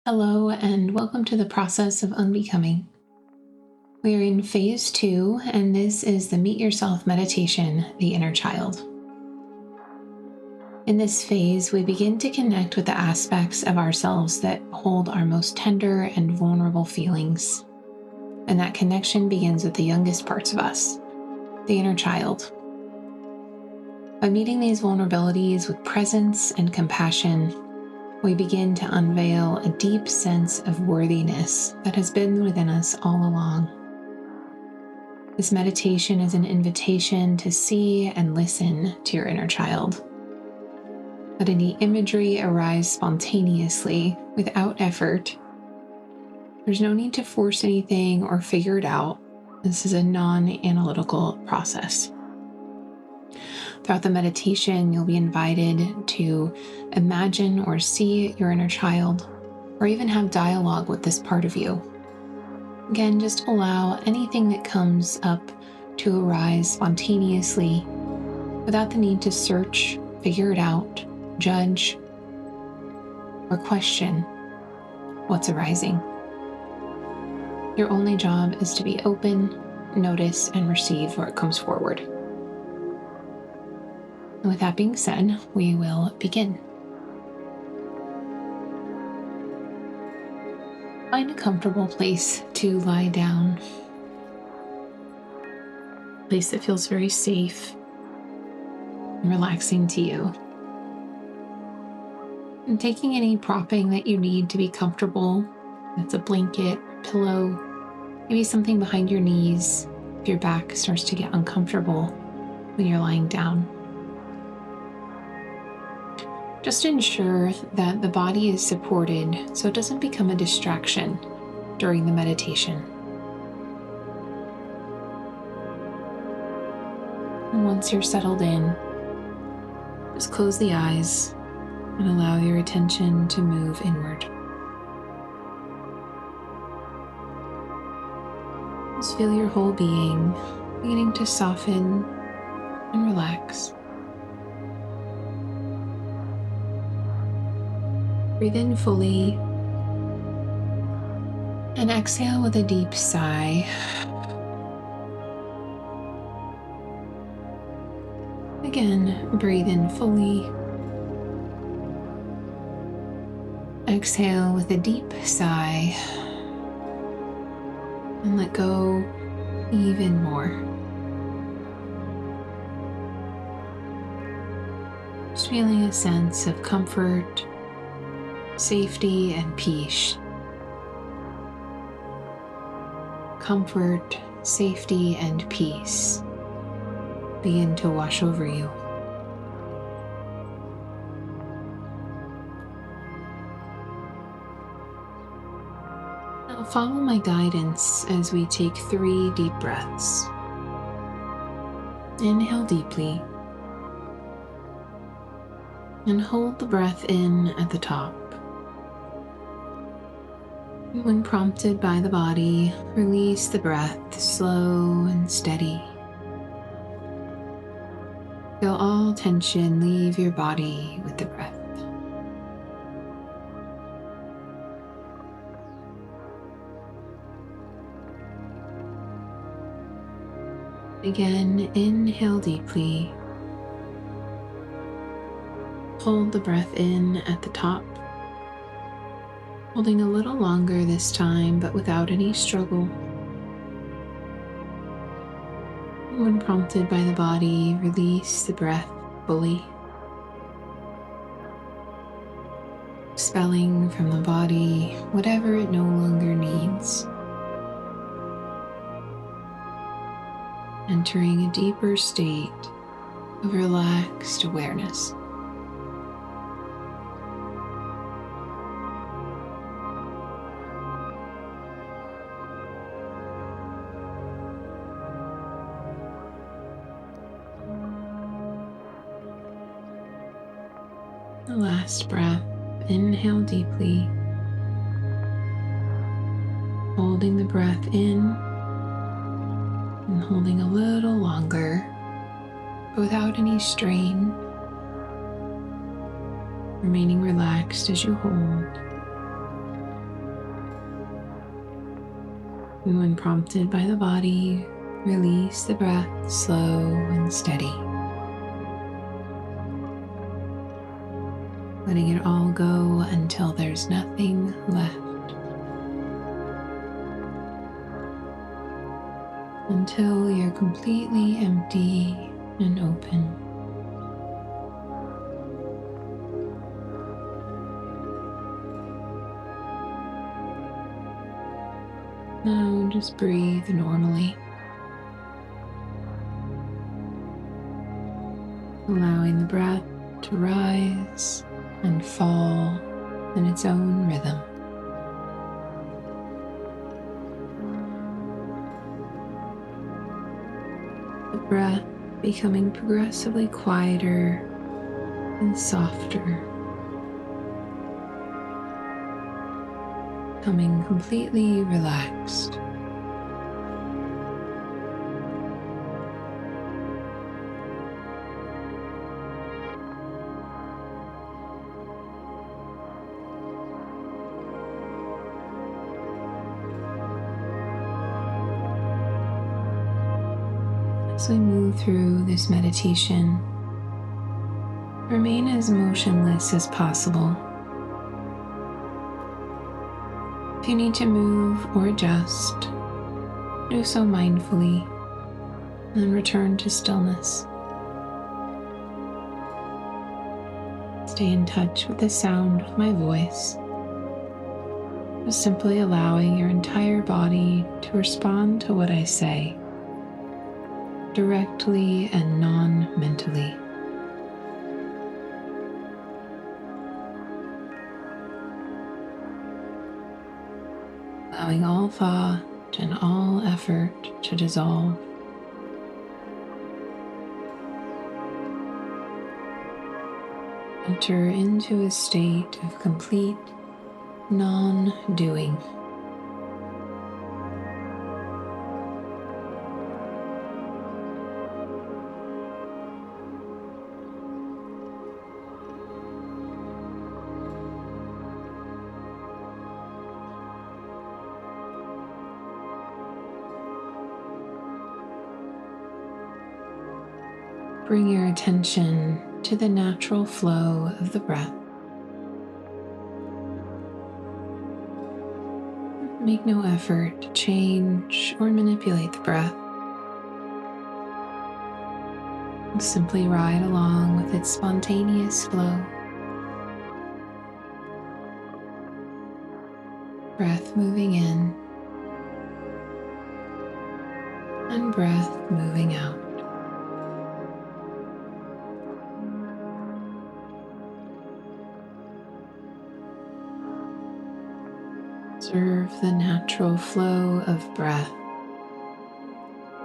Hello, and welcome to the process of unbecoming. We are in phase 2, and this is the Meet Yourself meditation, the inner child. In this phase, we begin to connect with the aspects of ourselves that hold our most tender and vulnerable feelings. And that connection begins with the youngest parts of us, the inner child. By meeting these vulnerabilities with presence and compassion, we begin to unveil a deep sense of worthiness that has been within us all along. This meditation is an invitation to see and listen to your inner child. Let any imagery arise spontaneously without effort. There's no need to force anything or figure it out. This is a non-analytical process. Throughout the meditation, you'll be invited to imagine or see your inner child, or even have dialogue with this part of you. Again, just allow anything that comes up to arise spontaneously without the need to search, figure it out, judge, or question what's arising. Your only job is to be open, notice, and receive where it comes forward. And with that being said, we will begin. Find a comfortable place to lie down. A place that feels very safe and relaxing to you. And taking any propping that you need to be comfortable. That's a blanket, pillow, maybe something behind your knees if your back starts to get uncomfortable when you're lying down. Just ensure that the body is supported so it doesn't become a distraction during the meditation. And once you're settled in, just close the eyes and allow your attention to move inward. Just feel your whole being beginning to soften and relax. Breathe in fully and exhale with a deep sigh. Again, breathe in fully. Exhale with a deep sigh and let go even more. Just feeling a sense of comfort, safety, and peace. Comfort, safety, and peace begin to wash over you. Now follow my guidance as we take 3 deep breaths. Inhale deeply and hold the breath in at the top. When prompted by the body, release the breath slow and steady. Feel all tension leave your body with the breath. Again, inhale deeply. Hold the breath in at the top. Holding a little longer this time, but without any struggle. When prompted by the body, release the breath fully. Expelling from the body whatever it no longer needs. Entering a deeper state of relaxed awareness. The last breath, inhale deeply, holding the breath in and holding a little longer without any strain, remaining relaxed as you hold. And when prompted by the body, release the breath slow and steady, letting it all go until there's nothing left. Until you're completely empty and open. Now just breathe normally, allowing the breath to rise and fall in its own rhythm. The breath becoming progressively quieter and softer, becoming completely relaxed. As we move through this meditation, remain as motionless as possible. If you need to move or adjust, do so mindfully, and return to stillness. Stay in touch with the sound of my voice, just simply allowing your entire body to respond to what I say, directly and non-mentally. Allowing all thought and all effort to dissolve. Enter into a state of complete non-doing. Bring your attention to the natural flow of the breath. Make no effort to change or manipulate the breath. Simply ride along with its spontaneous flow. Breath moving in and breath moving out. Observe the natural flow of breath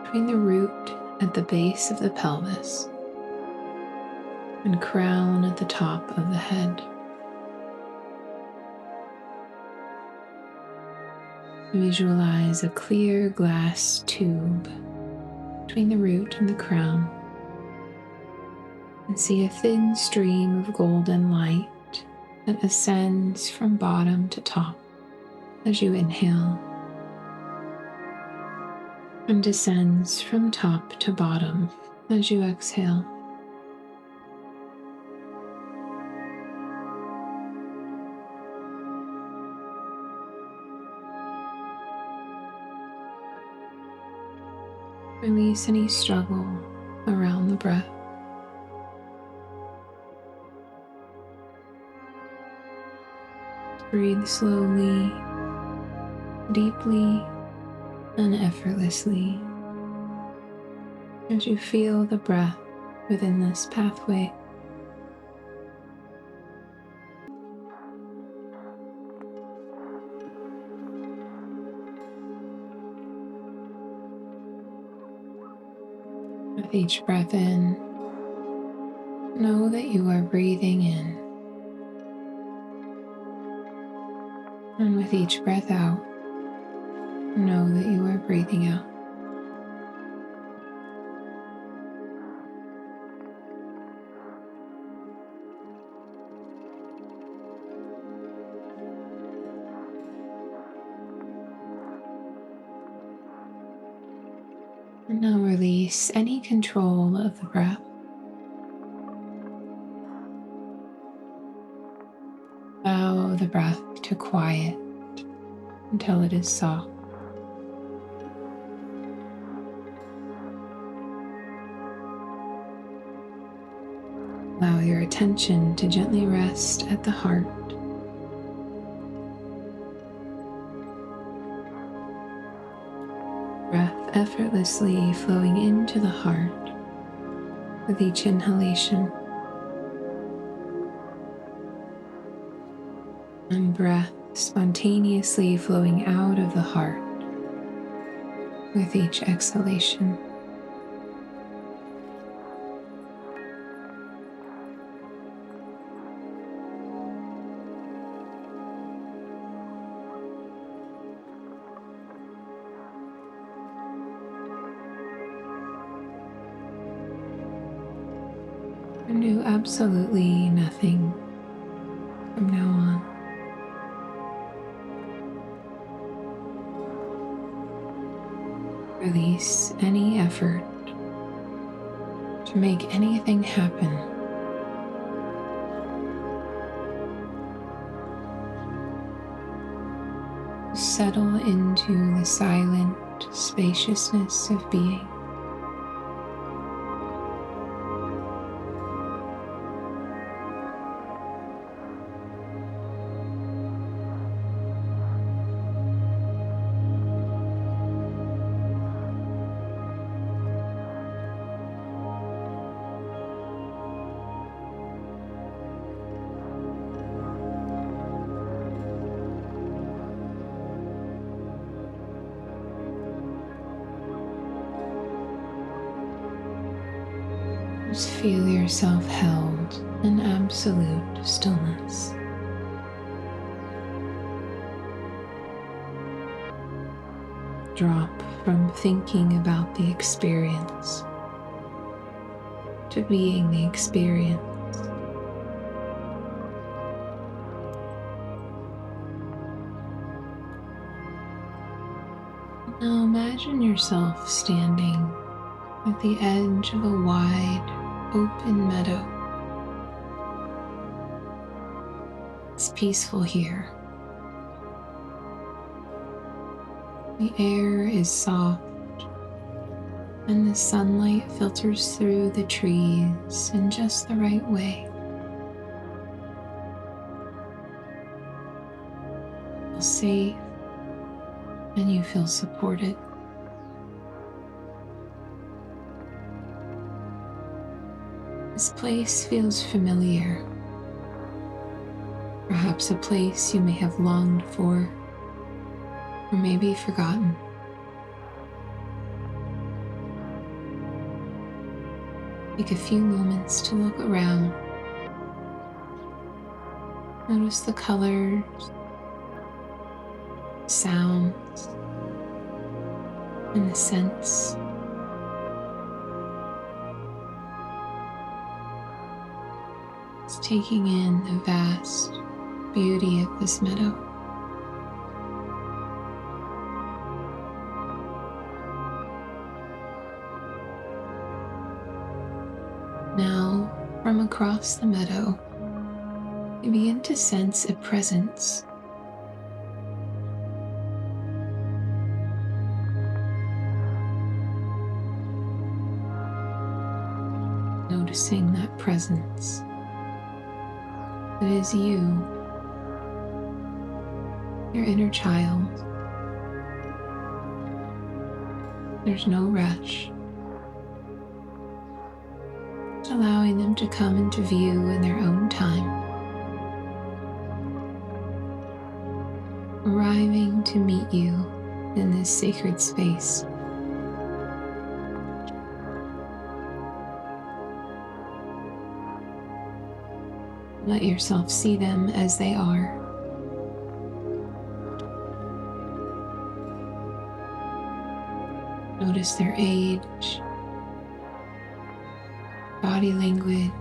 between the root at the base of the pelvis and crown at the top of the head. Visualize a clear glass tube between the root and the crown, and see a thin stream of golden light that ascends from bottom to top as you inhale, and descends from top to bottom as you exhale. Release any struggle around the breath. Breathe slowly, deeply, and effortlessly as you feel the breath within this pathway. With each breath in, know that you are breathing in. And with each breath out, know that you are breathing out. And now release any control of the breath. Allow the breath to quiet until it is soft. Allow your attention to gently rest at the heart. Breath effortlessly flowing into the heart with each inhalation, and breath spontaneously flowing out of the heart with each exhalation. And do absolutely nothing from now on. Release any effort to make anything happen. Settle into the silent spaciousness of being. Just feel yourself held in absolute stillness. Drop from thinking about the experience to being the experience. Now imagine yourself standing at the edge of a wide, open meadow. It's peaceful here. The air is soft, and the sunlight filters through the trees in just the right way. You feel safe, and you feel supported. This place feels familiar, perhaps a place you may have longed for, or maybe forgotten. Take a few moments to look around. Notice the colors, sounds, and the scents. It's taking in the vast beauty of this meadow. Now, from across the meadow, you begin to sense a presence. Noticing that presence. It is you, your inner child. There's no rush. Just allowing them to come into view in their own time. Arriving to meet you in this sacred space. Let yourself see them as they are. Notice their age, body language,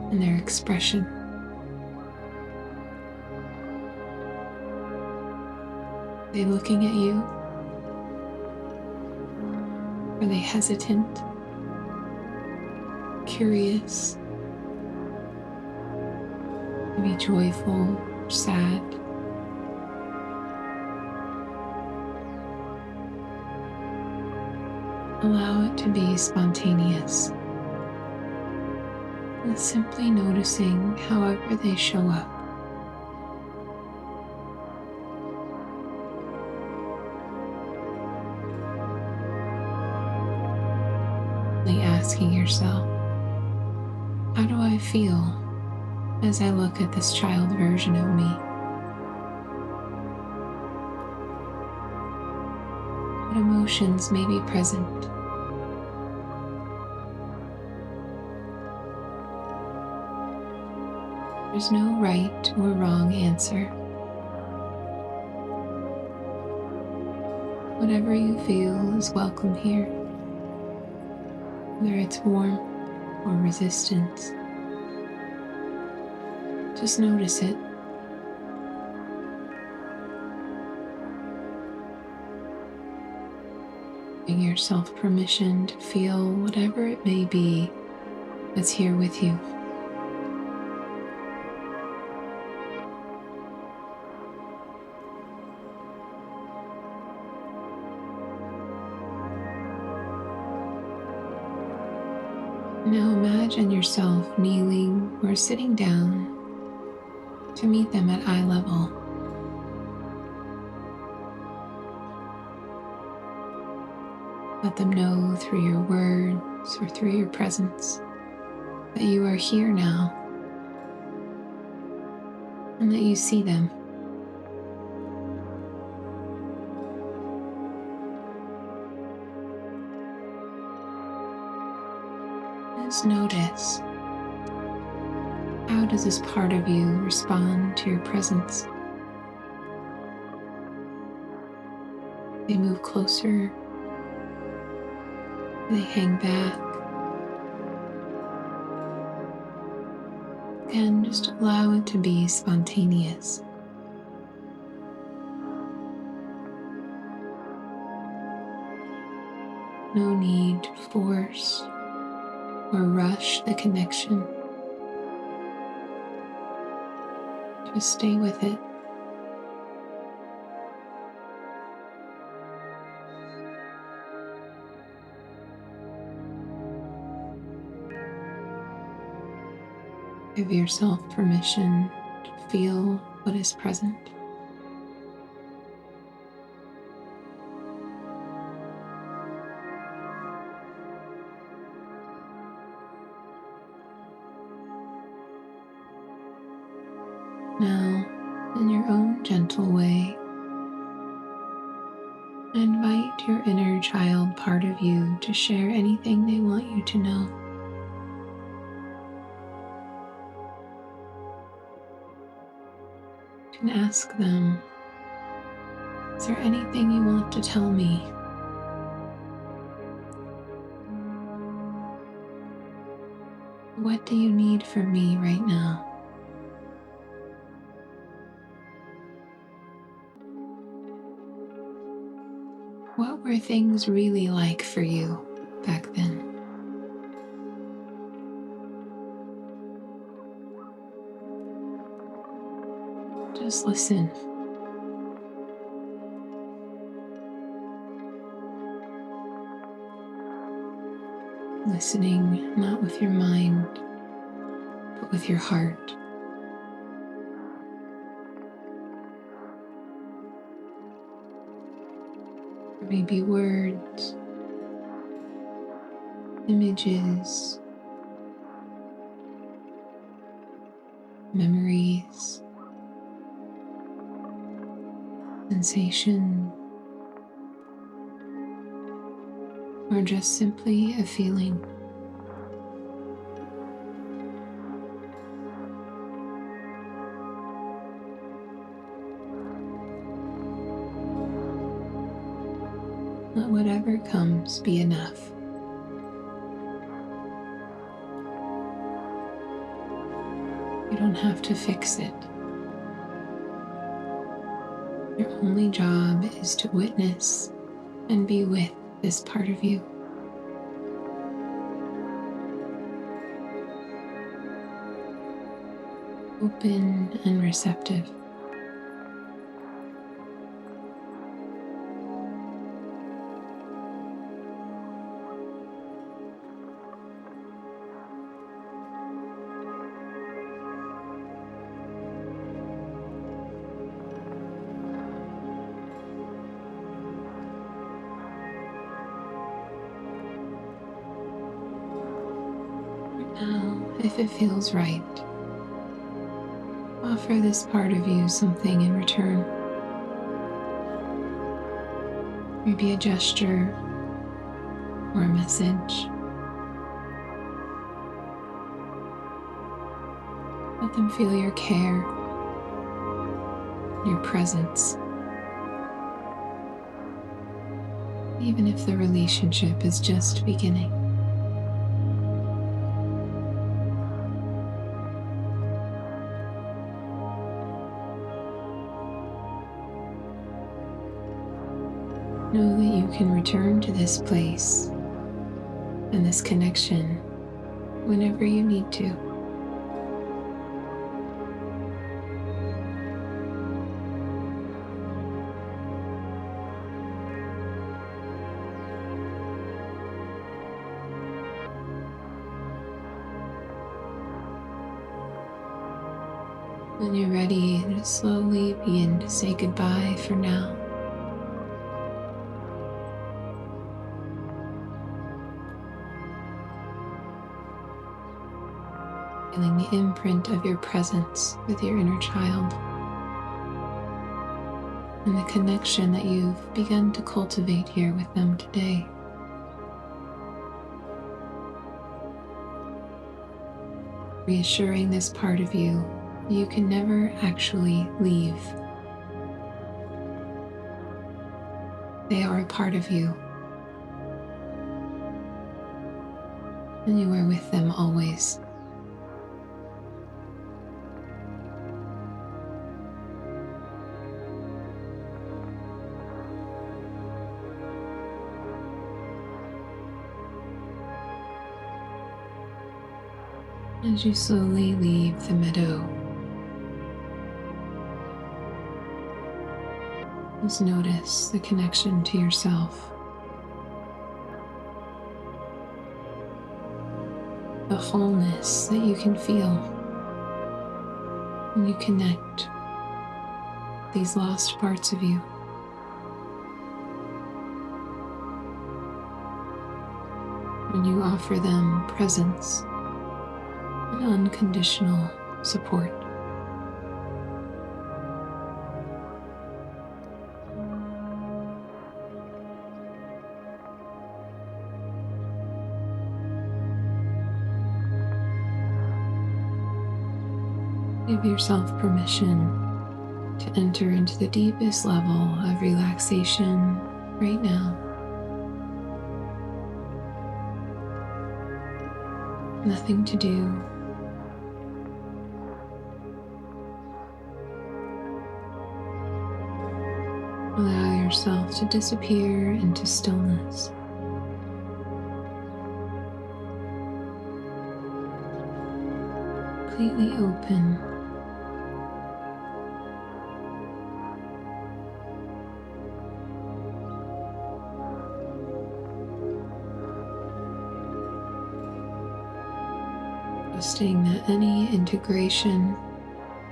and their expression. Are they looking at you? Are they hesitant, curious, maybe joyful or sad? Allow it to be spontaneous, and simply noticing however they show up. Asking yourself, how do I feel as I look at this child version of me? What emotions may be present? There's no right or wrong answer. Whatever you feel is welcome here, whether it's warmth or resistance. Just notice it. Giving yourself permission to feel whatever it may be that's here with you. Now imagine yourself kneeling or sitting down to meet them at eye level. Let them know through your words or through your presence that you are here now and that you see them. Just notice, how does this part of you respond to your presence? They move closer, they hang back. Again, just allow it to be spontaneous. No need to force or rush the connection. Just stay with it. Give yourself permission to feel what is present. Now, in your own gentle way, invite your inner child part of you to share anything they want you to know. You can ask them, is there anything you want to tell me? What do you need from me right now? What were things really like for you back then? Just listen. Listening not with your mind, but with your heart. There may be words, images, memories, sensation, or just simply a feeling. Let whatever comes be enough. You don't have to fix it. Your only job is to witness and be with this part of you. open and receptive. Now, if it feels right, offer this part of you something in return. Maybe a gesture or a message. Let them feel your care, your presence, even if the relationship is just beginning. Know that you can return to this place and this connection whenever you need to. When you're ready, just slowly begin to say goodbye for now. Feeling the imprint of your presence with your inner child and the connection that you've begun to cultivate here with them today. Reassuring this part of you, you can never actually leave. They are a part of you, and you are with them always. As you slowly leave the meadow, just notice the connection to yourself, the wholeness that you can feel when you connect these lost parts of you. When you offer them presence and unconditional support. Give yourself permission to enter into the deepest level of relaxation right now. Nothing to do. Allow yourself to disappear into stillness. Completely open. Trusting that any integration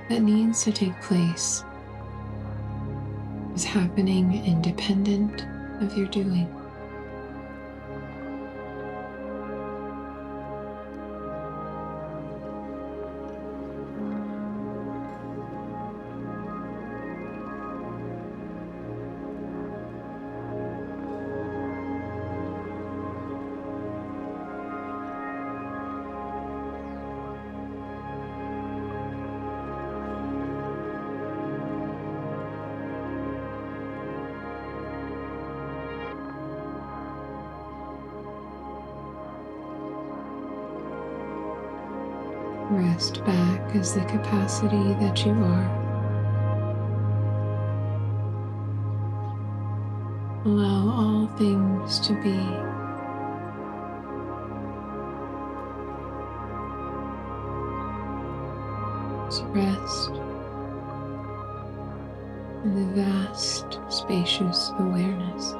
that needs to take place is happening independent of your doing. Rest back as the capacity that you are. Allow all things to be. So rest in the vast, spacious awareness.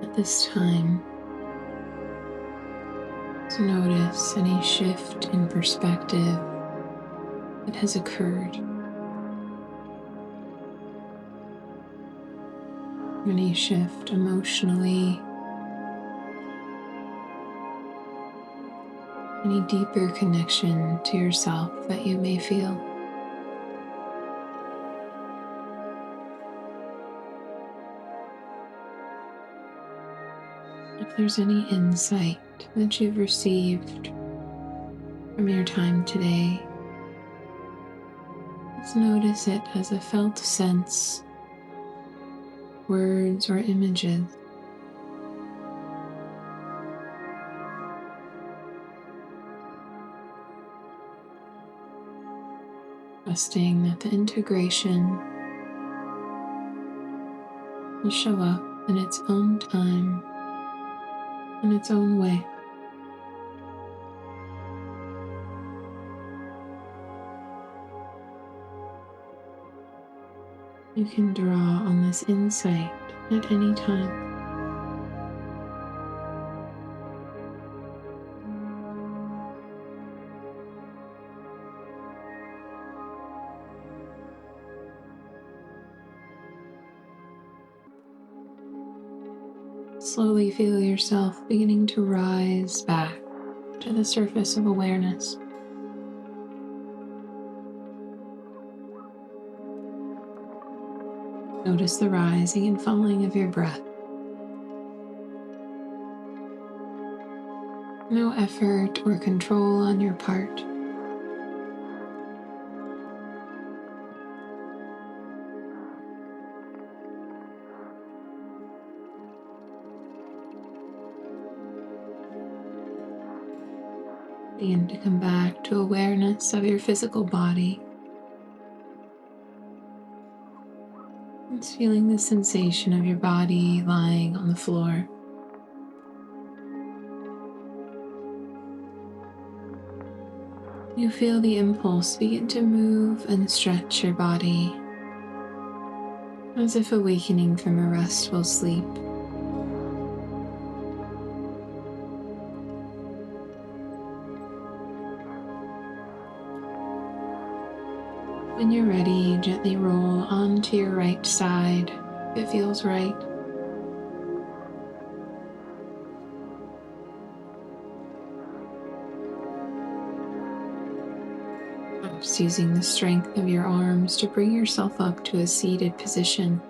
At this time, notice any shift in perspective that has occurred. Any shift emotionally, any deeper connection to yourself that you may feel. If there's any insight that you've received from your time today, let's notice it as a felt sense, words or images. Trusting that the integration will show up in its own time, in its own way. You can draw on this insight at any time. Slowly feel yourself beginning to rise back to the surface of awareness. Notice the rising and falling of your breath. No effort or control on your part. Begin to come back to awareness of your physical body. It's feeling the sensation of your body lying on the floor. You feel the impulse begin to move and stretch your body, as if awakening from a restful sleep. When you're ready, gently roll onto your right side if it feels right. Perhaps using the strength of your arms to bring yourself up to a seated position.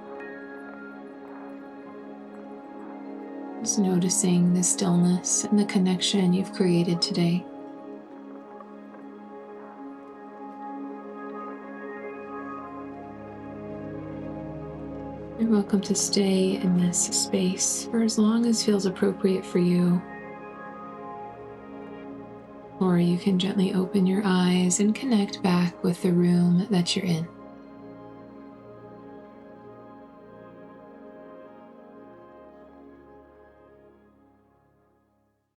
Just noticing the stillness and the connection you've created today. You're welcome to stay in this space for as long as feels appropriate for you. Or you can gently open your eyes and connect back with the room that you're in.